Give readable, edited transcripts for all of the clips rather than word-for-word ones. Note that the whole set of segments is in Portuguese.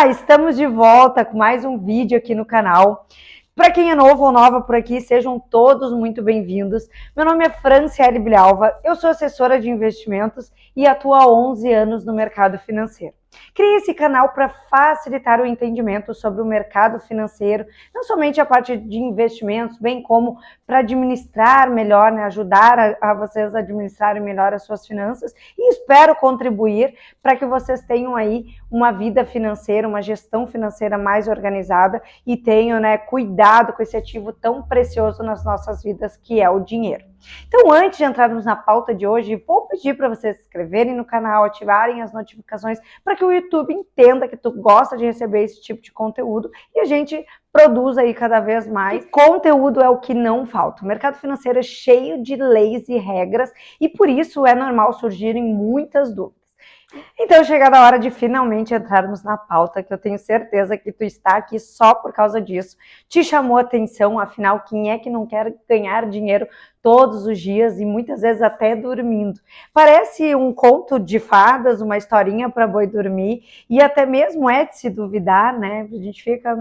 Olá, estamos de volta com mais um vídeo aqui no canal. Para quem é novo ou nova por aqui, sejam todos muito bem-vindos. Meu nome é Franciele Bilhalva, eu sou assessora de investimentos e atuo há 11 anos no mercado financeiro. Criei esse canal para facilitar o entendimento sobre o mercado financeiro, não somente a parte de investimentos, bem como para administrar melhor, ajudar a vocês a administrarem melhor as suas finanças, e espero contribuir para que vocês tenham aí uma vida financeira, uma gestão financeira mais organizada e tenham, cuidado com esse ativo tão precioso nas nossas vidas, que é o dinheiro. Então, antes de entrarmos na pauta de hoje, vou pedir para vocês se inscreverem no canal, ativarem as notificações para que o YouTube entenda que tu gosta de receber esse tipo de conteúdo e a gente produz aí cada vez mais. E conteúdo é o que não falta. O mercado financeiro é cheio de leis e regras e por isso é normal surgirem muitas dúvidas. Então, chegada a hora de finalmente entrarmos na pauta, que eu tenho certeza que tu está aqui só por causa disso. Te chamou a atenção, afinal, quem é que não quer ganhar dinheiro todos os dias e muitas vezes até dormindo? Parece um conto de fadas, uma historinha para boi dormir, e até mesmo é de se duvidar, né? A gente fica,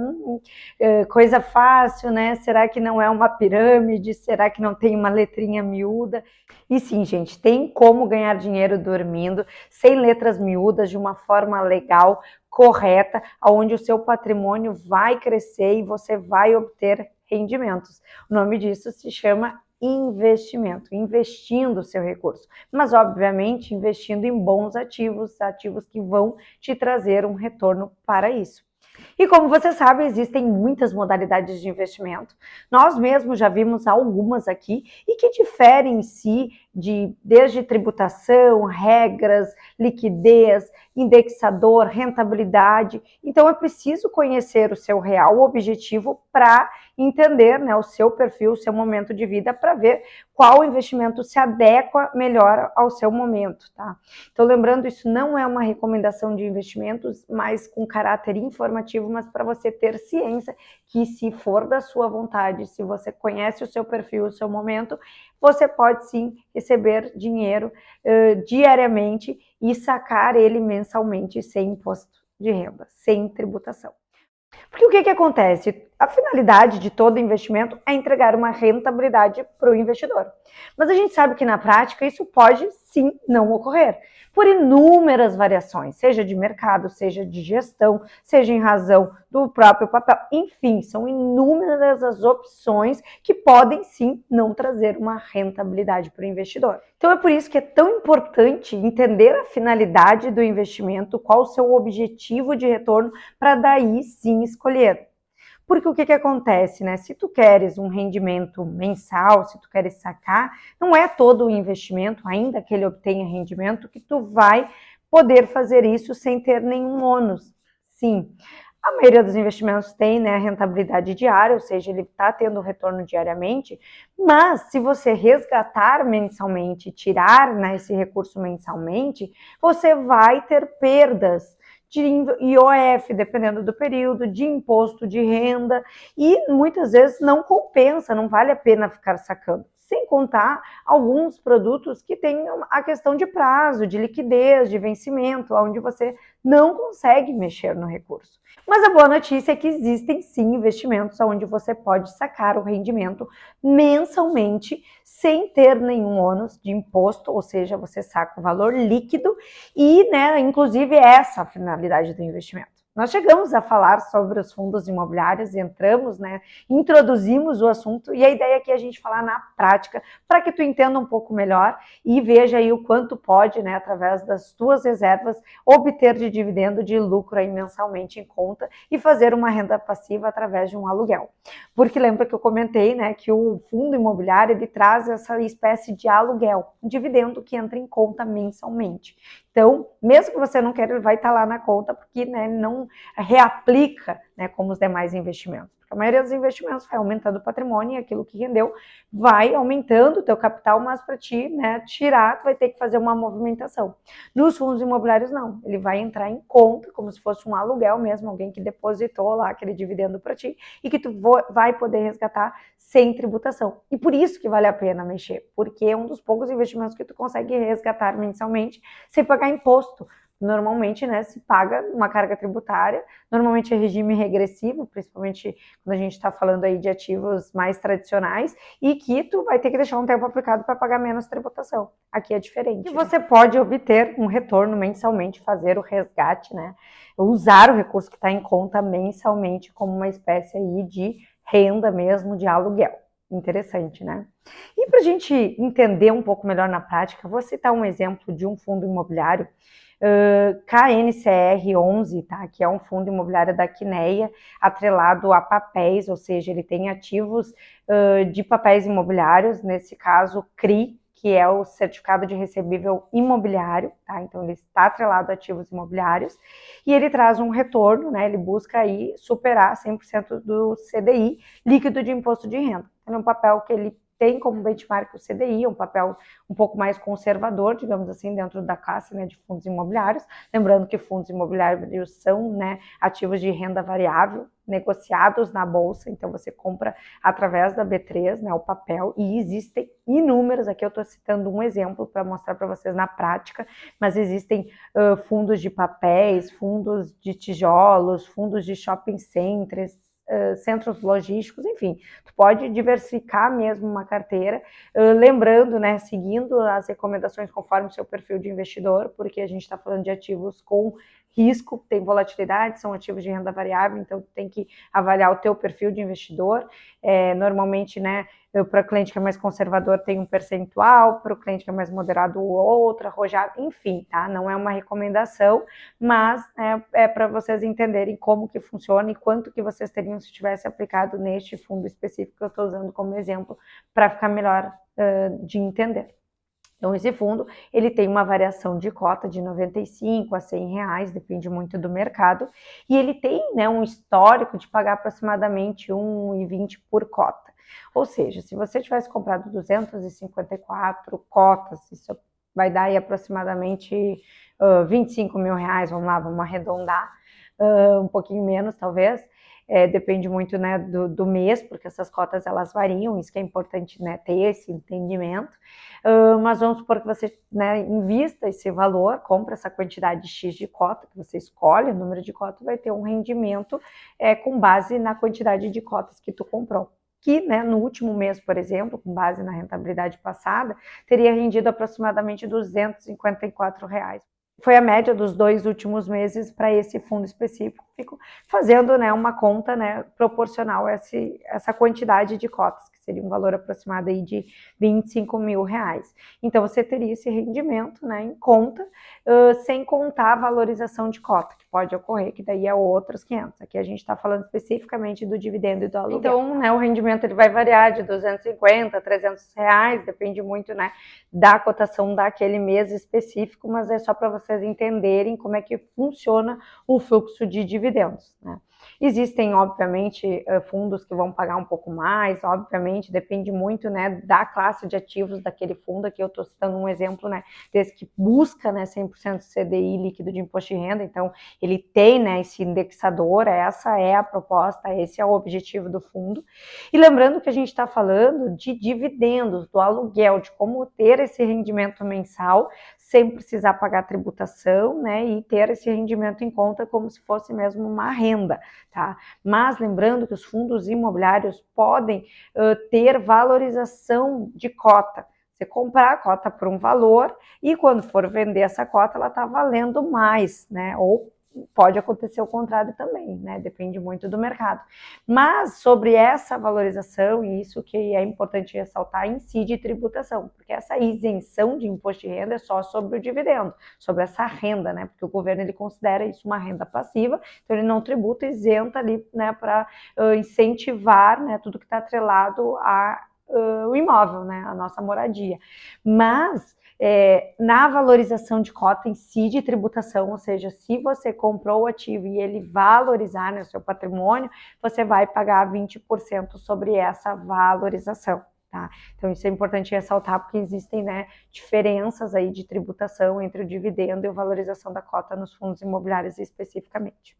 coisa fácil, né? Será que não é uma pirâmide? Será que não tem uma letrinha miúda? E sim, gente, tem como ganhar dinheiro dormindo, sem letras miúdas, de uma forma legal, correta, onde o seu patrimônio vai crescer e você vai obter rendimentos. O nome disso se chama investimento, investindo o seu recurso, mas obviamente investindo em bons ativos, ativos que vão te trazer um retorno para isso. E como você sabe, existem muitas modalidades de investimento. Nós mesmos já vimos algumas aqui e que diferem em si desde tributação, regras, liquidez, indexador, rentabilidade. Então é preciso conhecer o seu real objetivo para entender, o seu perfil, o seu momento de vida, para ver qual investimento se adequa melhor ao seu momento, tá? Então, lembrando, isso não é uma recomendação de investimentos, mas com caráter informativo, mas para você ter ciência que, se for da sua vontade, se você conhece o seu perfil, o seu momento, você pode sim receber dinheiro diariamente e sacar ele mensalmente sem imposto de renda, sem tributação. Porque o que acontece? A finalidade de todo investimento é entregar uma rentabilidade para o investidor. Mas a gente sabe que na prática isso pode sim não ocorrer, por inúmeras variações, seja de mercado, seja de gestão, seja em razão do próprio papel, enfim, são inúmeras as opções que podem sim não trazer uma rentabilidade para o investidor. Então é por isso que é tão importante entender a finalidade do investimento, qual o seu objetivo de retorno, para daí sim escolher. Porque o que acontece, Se tu queres um rendimento mensal, se tu queres sacar, não é todo o investimento, ainda que ele obtenha rendimento, que tu vai poder fazer isso sem ter nenhum ônus. Sim, a maioria dos investimentos tem, a rentabilidade diária, ou seja, ele está tendo retorno diariamente, mas se você resgatar mensalmente, tirar, esse recurso mensalmente, você vai ter perdas de IOF, dependendo do período, de imposto de renda, e muitas vezes não compensa, não vale a pena ficar sacando. Sem contar alguns produtos que têm a questão de prazo, de liquidez, de vencimento, onde você não consegue mexer no recurso. Mas a boa notícia é que existem sim investimentos onde você pode sacar o rendimento mensalmente sem ter nenhum ônus de imposto, ou seja, você saca o valor líquido e, inclusive, essa é a finalidade do investimento. Nós chegamos a falar sobre os fundos imobiliários, entramos, introduzimos o assunto e a ideia aqui é a gente falar na prática para que tu entenda um pouco melhor e veja aí o quanto pode, através das tuas reservas, obter de dividendo, de lucro aí mensalmente em conta e fazer uma renda passiva através de um aluguel. Porque lembra que eu comentei, que o fundo imobiliário ele traz essa espécie de aluguel, um dividendo que entra em conta mensalmente. Então, mesmo que você não queira, ele vai estar lá na conta, porque não reaplica como os demais investimentos. A maioria dos investimentos vai aumentando o patrimônio e aquilo que rendeu vai aumentando o teu capital, mas para ti, tirar, tu vai ter que fazer uma movimentação. Nos fundos imobiliários, não. Ele vai entrar em conta, como se fosse um aluguel mesmo, alguém que depositou lá aquele dividendo para ti e que tu vai poder resgatar sem tributação. E por isso que vale a pena mexer, porque é um dos poucos investimentos que tu consegue resgatar mensalmente sem pagar imposto. normalmente, né, se paga uma carga tributária, normalmente é regime regressivo, principalmente quando a gente está falando aí de ativos mais tradicionais, e que tu vai ter que deixar um tempo aplicado para pagar menos tributação. Aqui é diferente. E você pode obter um retorno mensalmente, fazer o resgate, né, usar o recurso que está em conta mensalmente como uma espécie aí de renda mesmo, de aluguel. Interessante, né? E para a gente entender um pouco melhor na prática, vou citar um exemplo de um fundo imobiliário, KNCR 11, tá? Que é um fundo imobiliário da Quineia, atrelado a papéis, ou seja, ele tem ativos de papéis imobiliários, nesse caso CRI, que é o Certificado de Recebível Imobiliário, tá? Então ele está atrelado a ativos imobiliários, e ele traz um retorno, né? Ele busca aí superar 100% do CDI, líquido de imposto de renda. É um papel que ele tem como benchmark o CDI, um papel um pouco mais conservador, digamos assim, dentro da classe, né, de fundos imobiliários. Lembrando que fundos imobiliários são, né, ativos de renda variável, negociados na bolsa, então você compra através da B3, né, o papel, e existem inúmeros, aqui eu estou citando um exemplo para mostrar para vocês na prática, mas existem fundos de papéis, fundos de tijolos, fundos de shopping centers, centros logísticos, enfim, tu pode diversificar mesmo uma carteira, lembrando, né, seguindo as recomendações conforme o seu perfil de investidor, porque a gente está falando de ativos com risco, tem volatilidade, são ativos de renda variável, então tu tem que avaliar o teu perfil de investidor, normalmente, né, para o cliente que é mais conservador tem um percentual, para o cliente que é mais moderado outro, arrojado, enfim, tá? Não é uma recomendação, mas é para vocês entenderem como que funciona e quanto que vocês teriam se tivesse aplicado neste fundo específico que eu estou usando como exemplo, para ficar melhor de entender. Então, esse fundo, ele tem uma variação de cota de 95 a 100 reais, depende muito do mercado, e ele tem, né, um histórico de pagar aproximadamente 1,20 por cota. Ou seja, se você tivesse comprado 254 cotas, isso vai dar aí aproximadamente 25 mil reais, vamos lá, vamos arredondar, um pouquinho menos talvez, depende muito, né, do mês, porque essas cotas elas variam, isso que é importante, né, ter esse entendimento, mas vamos supor que você, né, invista esse valor, compra essa quantidade X de cota, que você escolhe o número de cotas, vai ter um rendimento com base na quantidade de cotas que tu comprou. Que, né, no último mês, por exemplo, com base na rentabilidade passada, teria rendido aproximadamente R$ 254 reais. Foi a média dos 2 últimos meses para esse fundo específico, fico fazendo, né, uma conta, né, proporcional a essa quantidade de cotas, que seria um valor aproximado aí de 25 mil reais. Então, você teria esse rendimento, né, em conta, sem contar a valorização de cota, que pode ocorrer, que daí é outros 500. Aqui a gente está falando especificamente do dividendo e do aluguel. Então, né, o rendimento ele vai variar de 250 a 300 reais, depende muito, né, da cotação daquele mês específico, mas é só para vocês entenderem como é que funciona o fluxo de dividendos, né? Existem, obviamente, fundos que vão pagar um pouco mais, obviamente, depende muito, né, da classe de ativos daquele fundo. Aqui eu estou citando um exemplo, né, desse que busca, né, 100% CDI líquido de imposto de renda, então ele tem, né, esse indexador, essa é a proposta, esse é o objetivo do fundo. E lembrando que a gente está falando de dividendos, do aluguel, de como ter esse rendimento mensal sem precisar pagar tributação, né, e ter esse rendimento em conta como se fosse mesmo uma renda, tá? Mas lembrando que os fundos imobiliários podem ter valorização de cota. Você comprar a cota por um valor e quando for vender essa cota, ela está valendo mais, né? Ou pode acontecer o contrário também, né? Depende muito do mercado. Mas sobre essa valorização, e isso que é importante ressaltar, incide tributação, porque essa isenção de imposto de renda é só sobre o dividendo, sobre essa renda, né? Porque o governo ele considera isso uma renda passiva, então ele não tributa, isenta ali, né, para incentivar, né, tudo que está atrelado o imóvel, né, a nossa moradia. Mas na valorização de cota em si de tributação, ou seja, se você comprou o ativo e ele valorizar, né, o seu patrimônio, você vai pagar 20% sobre essa valorização. Tá? Então isso é importante ressaltar, porque existem, né, diferenças aí de tributação entre o dividendo e a valorização da cota nos fundos imobiliários especificamente.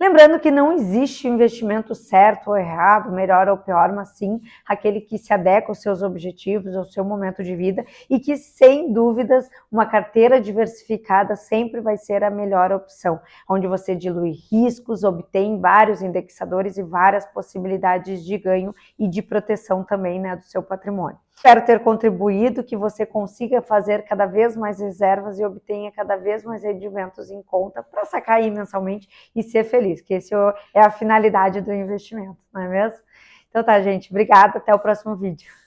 Lembrando que não existe investimento certo ou errado, melhor ou pior, mas sim aquele que se adequa aos seus objetivos, ao seu momento de vida e que, sem dúvidas, uma carteira diversificada sempre vai ser a melhor opção, onde você dilui riscos, obtém vários indexadores e várias possibilidades de ganho e de proteção também, né, do seu patrimônio. Espero ter contribuído, que você consiga fazer cada vez mais reservas e obtenha cada vez mais rendimentos em conta para sacar aí mensalmente e ser feliz, que esse é a finalidade do investimento, não é mesmo? Então tá, gente, obrigada, até o próximo vídeo.